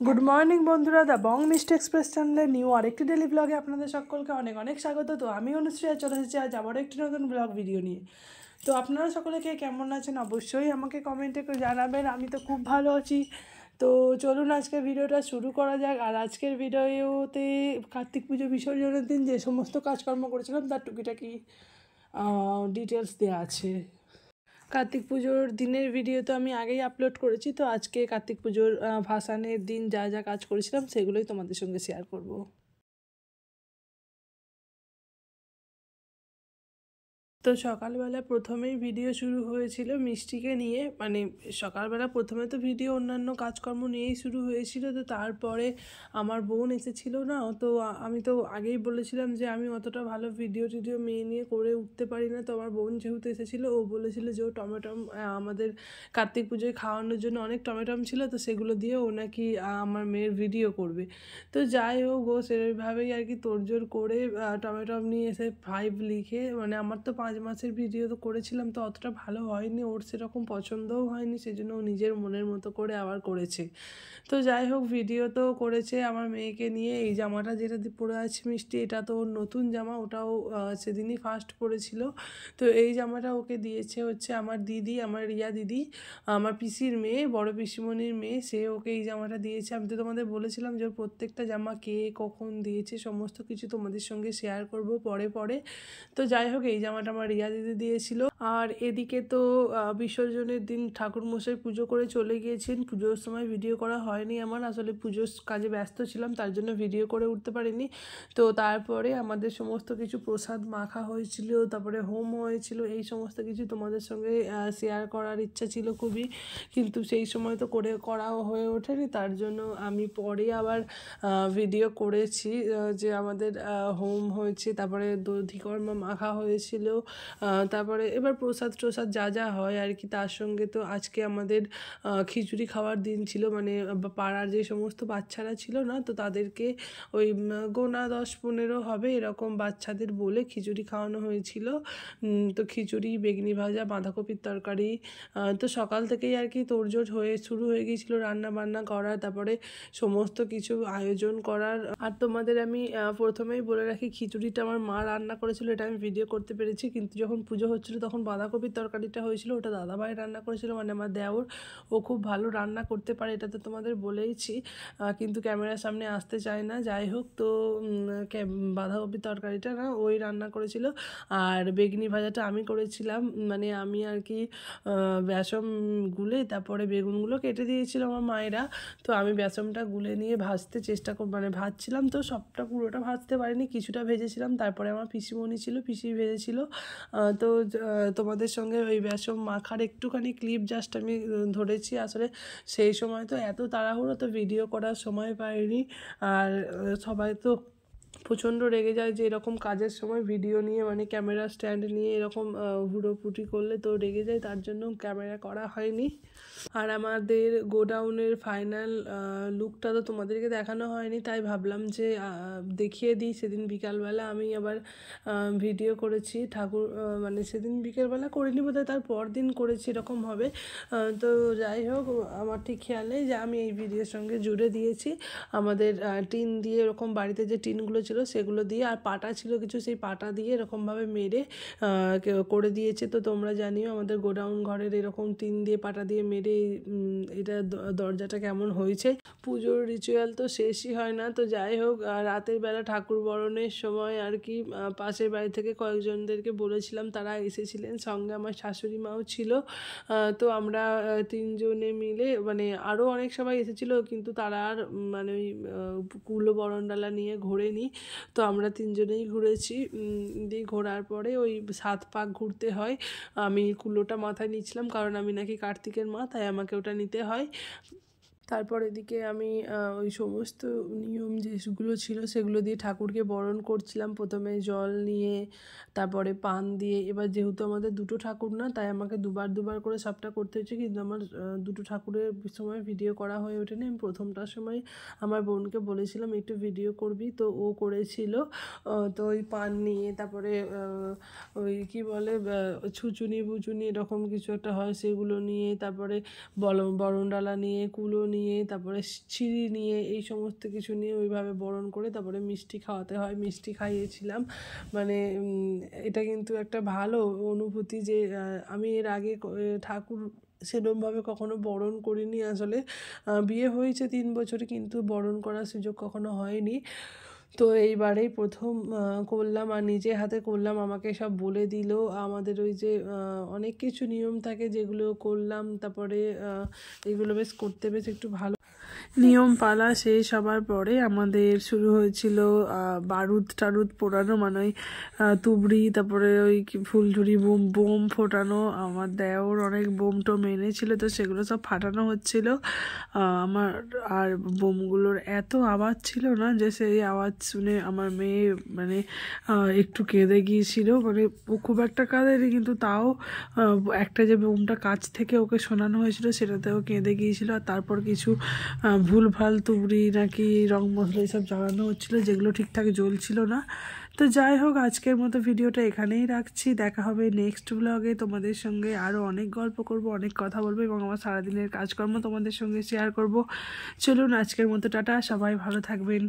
Good morning বন্ধুরা, the Bong মিষ্টি express চ্যানেলে নিউ আরেকটি ডেলি ব্লগে আপনাদের সকলকে অনেক অনেক স্বাগত। তো আমি অনুশ্রী চলে এসেছি আজ আবারও একটি নতুন ব্লগ ভিডিও নিয়ে। তো আপনারা সকলে কে কেমন আছেন অবশ্যই আমাকে কমেন্টে করে জানাবেন। আমি তো খুব ভালো আছি। তো চলুন আজকে ভিডিওটা শুরু করা যাক। আর আজকের ভিডিওতে কার্তিক পুজো বিসর্জনের দিন যে সমস্ত কাজকর্ম করেছিলাম তার টুকিটাকি ডিটেলস দেওয়া আছে। কার্তিক পুজোর দিনের ভিডিও তো আমি আগেই আপলোড করেছি। তো আজকে কার্তিক পুজোর ভাসানের দিন যা যা কাজ করেছিলাম সেগুলোই তোমাদের সঙ্গে শেয়ার করব। তো সকালবেলা প্রথমেই ভিডিও শুরু হয়েছিল মিষ্টিকে নিয়ে, মানে সকালবেলা প্রথমে তো ভিডিও অন্যান্য কাজকর্ম নিয়েই শুরু হয়েছিল। তো তারপরে আমার বোন এসেছিল না, তো আমি তো আগেই বলেছিলাম যে আমি অতটা ভালো ভিডিও টিডিও মেয়ে নিয়ে করে উঠতে পারি না। তো আমার বোন যেহেতু এসেছিলো ও বলেছিল যে ও টমেটম আমাদের কার্তিক পুজোয় খাওয়ানোর জন্য অনেক টমেটম ছিল, তো সেগুলো দিয়ে ও নাকি আমার মেয়ের ভিডিও করবে। তো যাই হোক ও সেভাবেই আর কি তোড়জোড় করে টমেটম নিয়ে এসে 5 লিখে, মানে আমার তো 5 মাসের ভিডিও তো করেছিলাম, তো অতটা ভালো হয়নি, ওর সেরকম পছন্দও হয়নি, সেজন্য ও নিজের মনের মতো করে আবার করেছে। তো যাই হোক ভিডিও তো করেছে আমার মেয়েকে নিয়ে। এই জামাটা যেটা পরে আছে মিষ্টি, এটা তো ওর নতুন জামা, ওটাও সেদিনই ফার্স্ট পরেছিল। তো এই জামাটা ওকে দিয়েছে হচ্ছে আমার দিদি, আমার রিয়া দিদি, আমার পিসির মেয়ে, বড় পিসিমণির মেয়ে, সে ওকে এই জামাটা দিয়েছে। আমি তো তোমাদের বলেছিলাম যে ওর প্রত্যেকটা জামা কে কখন দিয়েছে সমস্ত কিছু তোমাদের সঙ্গে শেয়ার করব পরে পরে। তো যাই হোক এই জামাটা আমার রিয়া দিদি দিয়েছিল। আর এদিকে তো বিসর্জনের দিন ঠাকুরমশাই পুজো করে চলে গিয়েছেন। পুজোর সময় ভিডিও করা হয়নি আমার, আসলে পুজোর কাজে ব্যস্ত ছিলাম, তার জন্য ভিডিও করে উঠতে পারিনি। তো তারপরে আমাদের সমস্ত কিছু প্রসাদ মাখা হয়েছিল, তারপরে হোম হয়েছিল, এই সমস্ত কিছু তোমাদের সঙ্গে শেয়ার করার ইচ্ছা ছিল খুবই, কিন্তু সেই সময় তো করাও হয়ে ওঠেনি। তার জন্য আমি পরে আবার ভিডিও করেছি যে আমাদের হোম হয়েছে, তারপরে দধিকর্মা মাখা হয়েছিল, তারপরে এবার প্রসাদ টসাদ যা যা হয় আর কি। তার সঙ্গে তো আজকে আমাদের খিচুড়ি খাওয়ার দিন ছিল, মানে পাড়ার যে সমস্ত বাচ্চারা ছিল না, তো তাদেরকে ওই গোনা 10-15 হবে এরকম বাচ্চাদের বলে খিচুড়ি খাওয়ানো হয়েছিল। তো খিচুড়ি, বেগনি ভাজা, বাঁধাকপির তরকারি। তো সকাল থেকেই আর কি তোড়জোড় শুরু হয়ে গিয়েছিলো রান্না বান্না করা, তারপরে সমস্ত কিছু আয়োজন করার। আর তোমাদের আমি প্রথমেই বলে রাখি খিচুড়িটা আমার মা রান্না করেছিল, এটা আমি ভিডিও করতে পেরেছি, কিন্তু যখন পুজো হচ্ছিলো তখন বাঁধাকপির তরকারিটা হয়েছিল ওটা দাদাভাই রান্না করেছিল, মানে আমার দেওর। ও খুব ভালো রান্না করতে পারে, এটা তো তোমাদের বলেইছি, কিন্তু ক্যামেরার সামনে আসতে চায় না। যাই হোক, তো বাঁধাকপির তরকারিটা না ওই রান্না করেছিল। আর বেগনি ভাজাটা আমি করেছিলাম, মানে আমি আর কি বেসন গুলে তারপরে বেগুনগুলো কেটে দিয়েছিল আমার মায়েরা। তো আমি বেসনটা গুলে নিয়ে ভাজতে চেষ্টা মানে ভাজছিলাম, তো সবটা পুরোটা ভাজতে পারিনি, কিছুটা ভেজেছিলাম। তারপরে আমার পিসিমণি ছিল, পিসি ভেজেছিল। তো তোমাদের সঙ্গে ওই বেসন মাখার একটুখানি ক্লিপ জাস্ট আমি ধরেছি। আসলে সেই সময় তো এত তাড়াহুড়ো, তো ভিডিও করার সময় পাইনি। আর সবাই তো প্রচণ্ড রেগে যায় যে এরকম কাজের সময় ভিডিও নিয়ে, মানে ক্যামেরা স্ট্যান্ড নিয়ে এরকম হুড়োপুটি করলে তো রেগে যায়, তার জন্য ক্যামেরা করা হয়নি। আর আমাদের গোডাউনের ফাইনাল লুকটা তো তোমাদেরকে দেখানো হয়নি, তাই ভাবলাম যে দেখিয়ে দিই। সেদিন বিকালবেলা আমি আবার ভিডিও করেছি ঠাকুর, মানে সেদিন বিকেলবেলা করিনি বোধহয়, তার পর দিন করেছি এরকম হবে। তো যাই হোক আমার ঠিক খেয়াল নেই যে আমি এই ভিডিওর সঙ্গে জুড়ে দিয়েছি আমাদের টিন দিয়ে, এরকম বাড়িতে যে টিনগুলো ছিল সেগুলো দিয়ে, আর পাটা ছিল কিছু, সেই পাটা দিয়ে এরকমভাবে মেরে করে দিয়েছে। তো তোমরা জানিও আমাদের গোডাউন ঘরের এরকম টিন দিয়ে পাটা দিয়ে মেরে এটা দরজাটা কেমন হয়েছে। পুজোর রিচুয়াল তো শেষই হয় না। তো যাই হোক রাতের বেলা ঠাকুর বরণের সময় আর কি পাশের বাড়ি থেকে কয়েকজনদেরকে বলেছিলাম, তারা এসেছিলেন, সঙ্গে আমার শাশুড়ি মাও ছিল। তো আমরা 3 জনে মিলে, মানে আরও অনেক সবাই এসেছিলো, কিন্তু তারা আর মানে ওই কুলো বরণডালা নিয়ে ঘোরেনি। তো আমরা 3 জনেই ঘুরেছি। দিয়ে ঘোরার পরে ওই 7 পাক ঘুরতে হয়। আমি কুলোটা মাথায় নিচ্ছিলাম, কারণ আমি নাকি কার্তিকের মা, তাই আমাকে ওটা নিতে হয়। তারপর এদিকে আমি ওই সমস্ত নিয়ম যেগুলো ছিল সেগুলো দিয়ে ঠাকুরকে বরণ করছিলাম। প্রথমে জল নিয়ে, তারপরে পান দিয়ে। এবার যেহেতু আমাদের দুটো ঠাকুর না, তাই আমাকে দুবার দুবার করে সবটা করতে হচ্ছে, কিন্তু আমার দুটো ঠাকুরের সময় ভিডিও করা হয়ে ওঠেনি। আমি প্রথমটার সময় আমার বোনকে বলেছিলাম একটু ভিডিও করবি, তো ও করেছিল। তো ওই পান নিয়ে, তারপরে ওই কী বলে ছুচুনি বুচুনি এরকম কিছু একটা হয়, সেগুলো নিয়ে, তারপরে বরণডালা নিয়ে, কুলো নিয়ে, নিয়ে, তারপরে চিড়ি নিয়ে, এই সমস্ত কিছু নিয়ে ওইভাবে বরণ করে তারপরে মিষ্টি খাওয়াতে হয়। মিষ্টি খাইয়েছিলাম। মানে এটা কিন্তু একটা ভালো অনুভূতি যে আমি এর আগে ঠাকুর সেরকমভাবে কখনো বরণ করিনি আসলে। বিয়ে হয়েছে 3 বছরে, কিন্তু বরণ করার সুযোগ কখনো হয়নি। তো এইবারেই প্রথম করলাম আর নিজে হাতে করলাম। আমাকে সব বলে দিল। আমাদের ওই যে অনেক কিছু নিয়ম থাকে যেগুলো করলাম। তারপরে এগুলো বেশ করতে বেশ একটু ভালো। নিয়ম পালা শেষ হবার পরে আমাদের শুরু হয়েছিল বারুদ টারুদ পোড়ানো, মানে ওই তুবড়ি, তারপরে ওই ফুলঝুরি বোম ফোটানো। আমার দেওর অনেক বোম টোম এনেছিল, তো সেগুলো সব ফাটানো হচ্ছিল। আমার আর বোমগুলোর এত আওয়াজ ছিল না যে সেই আওয়াজ শুনে আমার মেয়ে মানে একটু কেঁদে গিয়েছিল। মানে ও খুব একটা কাঁদেনি, কিন্তু তাও একটা যে বোমটা কাছ থেকে ওকে শোনানো হয়েছিল সেটাতেও কেঁদে গিয়েছিল। আর তারপর কিছু ভুলভাল তুবড়ি নাকি রং মশলা এসব জ্বালানো হচ্ছিলো, যেগুলো ঠিকঠাক জ্বলছিল না। তো যাই হোক, আজকের মতো ভিডিওটা এখানেই রাখছি। দেখা হবে নেক্সট ব্লগে। তোমাদের সঙ্গে আরও অনেক গল্প করব, অনেক কথা বলবো এবং আমার সারাদিনের কাজকর্ম তোমাদের সঙ্গে শেয়ার করব। চলুন আজকের মতো টাটা, সবাই ভালো থাকবেন।